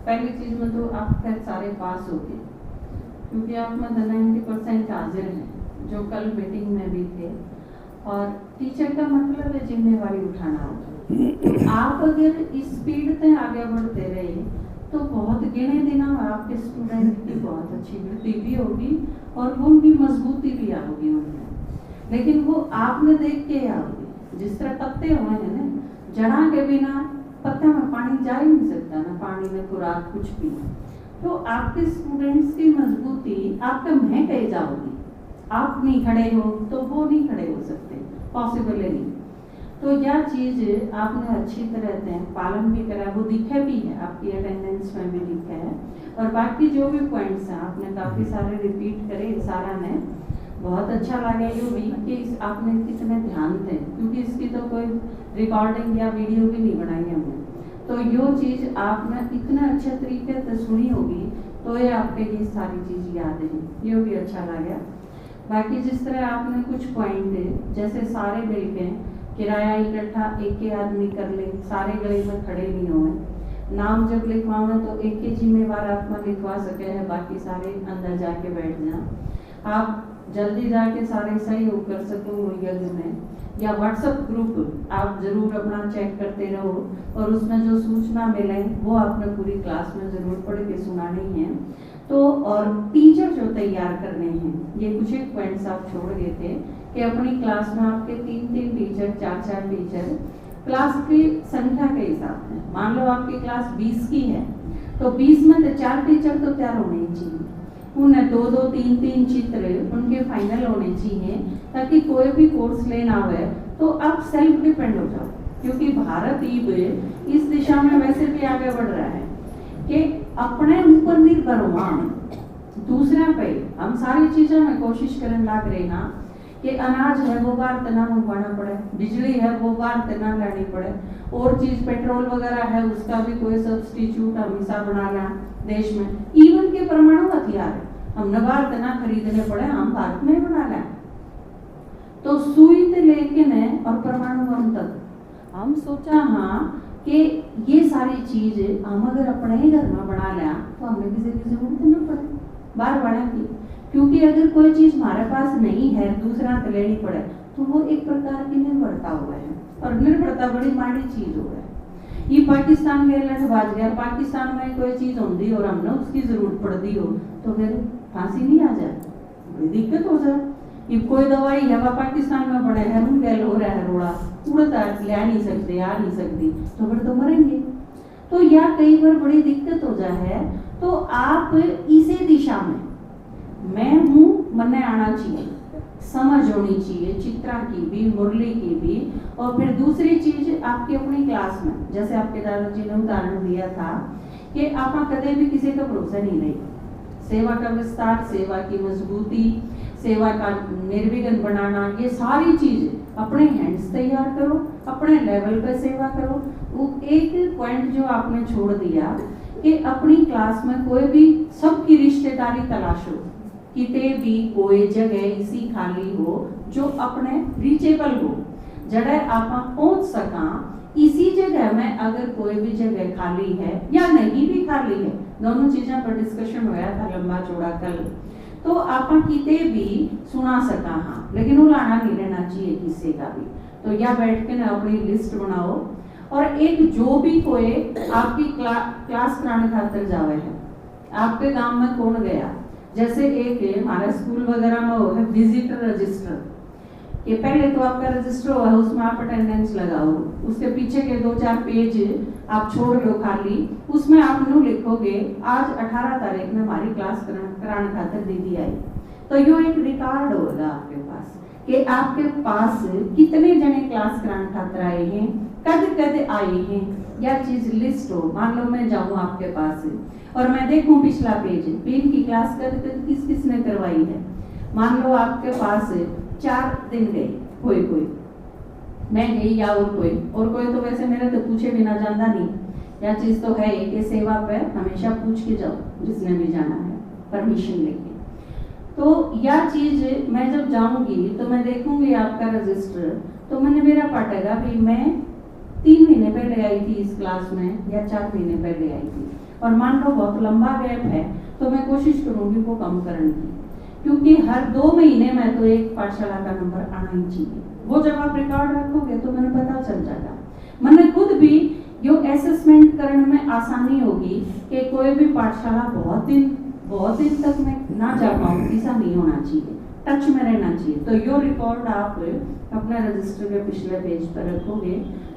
पहली चीज में तो आप खैर सारे पास हो गए, क्योंकि आप में 90% हाजिर हैं जो कल मीटिंग में भी थे। और टीचर का मतलब है जिम्मेवारी उठाना होगा। आप अगर इस स्पीड से आगे बढ़ते रहे तो बहुत गिने दिनों में आपके स्टूडेंट की बहुत अच्छी वृद्धि भी होगी और वो उनकी मजबूती भी आओगी उनमें। लेकिन वो आपने देख के आओगी, जिस तरह पत्ते हुए हैं ना, जड़ा के बिना पत्ते में पानी जा ही नहीं सकता, ना पानी में खुराक कुछ भी। तो आपके स्टूडेंट्स की मजबूती आपका मैं कहे जाओगी, आप नहीं खड़े हो तो वो नहीं खड़े हो सकते, पॉसिबल है नहीं। तो यह चीज आपने अच्छी तरह से पालन भी करा, वो दिखे भी है, आपकी अटेंडेंस में भी दिखा है। और बाकी जो भी पॉइंट्स हैं आपने काफी सारे रिपीट करे, सारा ने बहुत अच्छा लगा ये भी कि आपने कितने ध्यान थे, क्योंकि इसकी तो कोई रिकॉर्डिंग या वीडियो भी नहीं बनाई हमने। तो यो चीज आपने इतना अच्छे तरीके से सुनी होगी तो ये आपके ये सारी चीज याद है, ये भी अच्छा लगा। बाकी जिस तरह आपने कुछ पॉइंट जैसे सारे मिलके किराया इकट्ठा एक ही आदमी कर ले, सारे गली में खड़े नहीं हुए, नाम जब लिखवावे तो एक ही जिम्मेवार आप में लिखवा सके है, बाकी सारे अंदर जाके बैठ जाए। आप जल्दी जाके सारे सही हो कर सको यज्ञ में, या व्हाट्सएप ग्रुप आप जरूर अपना चेक करते रहो और उसमें जो सूचना मिले वो आपने पूरी क्लास में जरूर पढ़ के सुनानी है। तो और टीचर जो तैयार करने हैं, ये कुछ एक पॉइंट्स आप छोड़ गए थे कि अपनी क्लास में आपके 3-3 टीचर, 4-4 टीचर क्लास की संख्या के हिसाब से, मान लो आपकी क्लास 20 की है तो 20 में तो 4 टीचर तो तैयार होने ही चाहिए, उन्हें 2-2, 3-3 चित्र उनके फाइनल होने चाहिए, ताकि कोई भी कोर्स लेना हो तो आप सेल्फ डिपेंड हो जाओ। क्योंकि भारत इस दिशा में वैसे भी आगे बढ़ रहा है कि अपने ऊपर निर्भर हुआ, दूसरा पे हम सारी चीजों में कोशिश करने लग रहे ना कि अनाज है वो बाहर तना मंगवाना पड़े, बिजली है वो बाहर तना लानी पड़े, और चीज पेट्रोल वगैरह है उसका भी कोई सब्स्टिट्यूट हमेशा बना लिया देश में। इवन के परमाणु हथियार हमने बाहर तना खरीदने पड़े, हम भारत में बना लें। तो सुई से लेके न और परमाणु बम तक हम सोचा हाँ कि ये सारी चीज हम अगर अपने ही घर में बना लिया तो हमें किसी की जरूरत न पड़े बाहर बना की। क्योंकि अगर कोई चीज हमारे पास नहीं है, दूसरा से लेनी पड़े, तो वो एक प्रकार की निर्भरता हुआ है, और निर्भरता बड़ी माड़ी चीज हो है। ये पाकिस्तान गए लठबाज गया, पाकिस्तान में कोई चीज होती और हमने उसकी जरूरत पड़ती हो तो फिर फांसी नहीं आ जाए, बड़ी दिक्कत हो जाए। ये कोई दवाई है वह पाकिस्तान में पड़े है, रूम गैल हो रहा है, रोड़ा उड़ता ले नहीं सकते, आ नहीं सकती, तो फिर तो मरेंगे। तो या कई बार बड़ी दिक्कत हो जाए है, तो आप इसी दिशा में मैं हूँ मन्ने आना चाहिए, समझ होनी चाहिए चित्रा की भी, मुरली की भी। और फिर दूसरी चीज आपकी अपनी क्लास में, जैसे आपके दादाजी ने उदाहरण दिया था कि आप कदे भी किसी का भरोसा नहीं रही, सेवा का विस्तार, सेवा की मजबूती, सेवा का निर्विघ्न बनाना, ये सारी चीज अपने हैंड्स तैयार करो, अपने लेवल पे सेवा करो। वो एक पॉइंट जो आपने छोड़ दिया कि अपनी क्लास में कोई भी सबकी रिश्तेदारी तलाशो, किते भी कोई जगह इसी खाली हो जो अपने रीचेबल हो, जगह आप पहुंच सका। इसी जगह में अगर कोई भी जगह खाली है या नहीं भी खाली है, दोनों चीजों पर डिस्कशन होया था लंबा चौड़ा कल, तो आप किते भी सुना सका हाँ, लेकिन वो लाना नहीं रहना चाहिए किसी का भी। तो या बैठ के ना अपनी लिस्ट बनाओ, और एक जो भी कोई आपकी क्लास कराने खातर जावे है, आपके गांव में कौन गया, जैसे एक हमारा स्कूल वगैरह में वो है विजिटर रजिस्टर, कि पहले तो आपका रजिस्टर हुआ है उसमें आप अटेंडेंस लगाओ, उसके पीछे के 2-4 पेज आप छोड़ दो खाली, उसमें आप न्यू लिखोगे आज 18 तारीख में हमारी क्लास कराने खातर दीदी आई। तो यो एक रिकॉर्ड होगा आपके पास कि आपके पास कितने जने क्लास कराने खातर आए हैं, कद कद आए हैं, या चीज लिस्ट हो। मान लो मैं जाऊं आपके पास और मैं देखूं पिछला पेज, पीन की क्लास कद कद किस किसने करवाई है। मान लो आपके पास 4 दिन गए, कोई मैं गई या और कोई तो वैसे मेरे तो पूछे बिना जाना नहीं, या चीज तो है कि सेवा पे हमेशा पूछ के जाओ जिसने भी जाना है, परमिशन लेके। तो यह चीज मैं जब जाऊंगी तो मैं देखूंगी आपका रजिस्टर, तो मैंने मेरा पटेगा भी मैं 3 महीने पहले आई थी इस क्लास में या 4 महीने पहले आई थी, और मान लो बहुत लंबा गैप है तो मैं कोशिश करूंगी वो कम करने की, क्योंकि हर 2 महीने में तो एक पाठशाला का नंबर आना ही चाहिए। वो जब आप रिकॉर्ड रखोगे तो मैंने पता चल जाएगा, मैंने खुद भी यो असेसमेंट करने में आसानी होगी कि कोई भी पाठशाला बहुत दिन तक मैं ना जा पाऊँ, ऐसा नहीं होना चाहिए, टच में रहना चाहिए। तो यो रिकॉर्ड आप अपने रजिस्टर के पिछले पेज पर रखोगे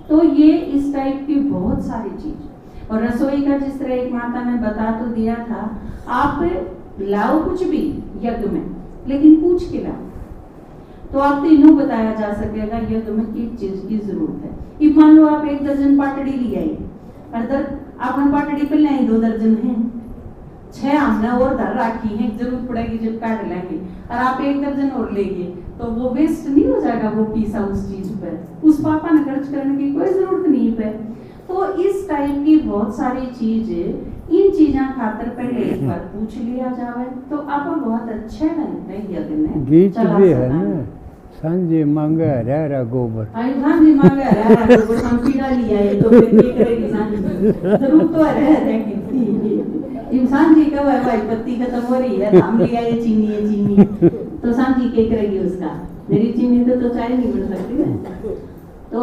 तो ये इस टाइप की बहुत सारी चीज। और रसोई का जिस तरह एक माता ने बता तो दिया था, आप लाओ कुछ भी यज्ञ में लेकिन पूछ के लाओ, तो आपको इन्हों बताया जा सकेगा यज्ञ में किस चीज की जरूरत है। if मान लो आप 1 दर्जन पाटड़ी ले आई, अगर आपने पाटड़ी पे लाई 2 दर्जन है, 6 हमने और धर राखी है, जरूरत पड़ेगी जब काट लेंगे, और आप 1 दर्जन और लेंगे तो वो वेस्ट नहीं हो जाएगा वो पीसा उस चीज पर, उस पापा ने खर्च करने की कोई जरूरत नहीं पे। तो इस टाइप की बहुत सारी चीज, इन चीजा खातर पहले एक बार पूछ लिया जावे तो आप बहुत अच्छे लगते हैं यज्ञ में गीत भी है ना, सांझे मांगे हरा गोबर, सांझे मांगे हरा गोबर, हम पीड़ा लिया है तो फिर क्या करेगी सांझे, जरूर तो है इंसान जी का भाई पत्ती खत्म हो रही है, हम लिया ये चीनी तो सांझी क्या करेगी उसका, मेरी चीनी तो चाय नहीं बन सकती है। तो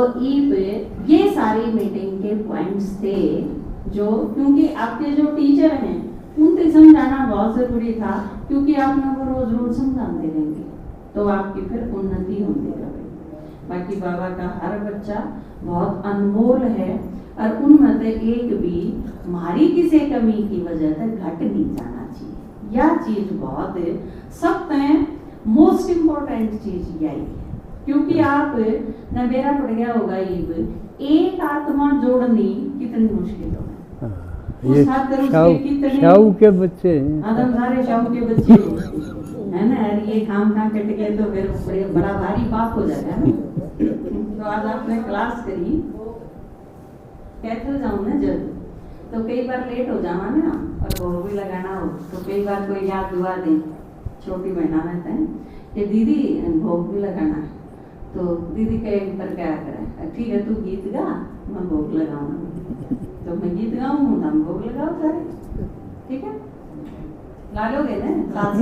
ये सारी मीटिंग के पॉइंट्स थे जो, क्योंकि आपके जो टीचर हैं उनसे समझाना बहुत जरूरी था, क्योंकि आपने वो रोज समझाते रहेंगे तो आपकी फिर उन्नति होती रहेगी। बाकी बाबा का हर बच्चा बहुत अनमोल है और उनमें से एक भी हमारी किसी कमी की वजह से घट नहीं जाना चाहिए। यह चीज बहुत सब मोस्ट इम्पोर्टेंट चीज यही है, क्योंकि आप न बेरा पड़ गया होगा एक आत्मा जोड़नी कितनी मुश्किल हो, ये शाहू के बच्चे आदम सारे शाहू के बच्चे है ना, ये काम कट गए तो फिर बड़ा भारी पाप हो जाएगा ना। तो आज आपने क्लास करी, कहते जाऊँ ना जब तो कई बार लेट हो जावा ना और भोग भी लगाना हो तो कई बार कोई याद दुआ दे, छोटी बहना रहता है कि दीदी भोग भी लगाना है, तो दीदी कहे पर क्या करें, ठीक है तू गीत गा मैं भोग लगाऊंगा, तो मैं गीत गाऊँ हम भोग लगाओ सारे, ठीक है ला लोगे ना साथ